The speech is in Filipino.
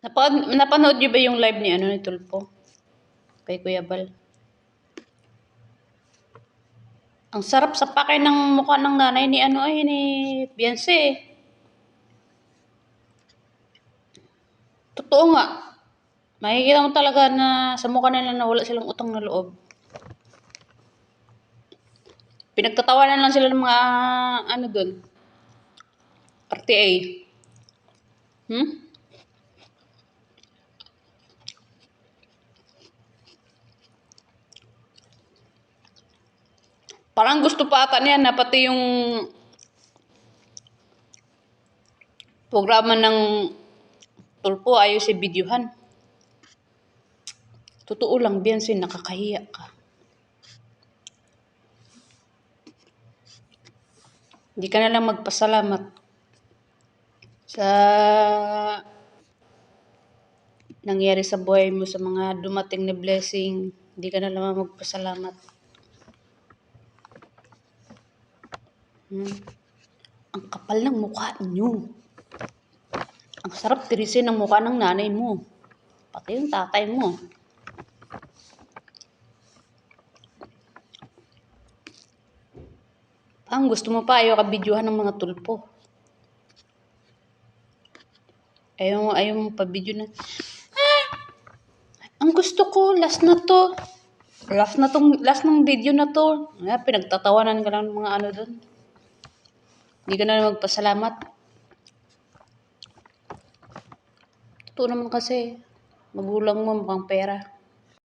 Napanood niyo ba yung live ni Tulpo? Kay Kuya Bal? Ang sarap sa pakay ng mukha ng nanay ni Beyonce. Totoo nga. Makikita mo talaga na sa mukha nila na wala silang utang na loob. Pinagtatawanan lang sila ng mga doon. RTA. Parang gusto pa ata niya na pati yung programa ng Tulpo ayaw si videohan. Totoo lang, Beyonce, nakakahiya ka. Hindi ka na lang magpasalamat sa nangyari sa buhay mo, sa mga dumating na blessing. Hindi ka na lang magpasalamat. Ang kapal ng mukha niyo. Ang sarap tirisin ng mukha ng nanay mo. Pati yung tatay mo. Ang gusto mo pa, ayaw ka videohan ng mga Tulpo. Ayaw mo pa video na. Ang gusto ko, last na to. Last ng video na to. Pinagtatawanan ka lang ng mga doon. Hindi ka na magpasalamat. Totoo naman kasi, magulang mo mukhang pera.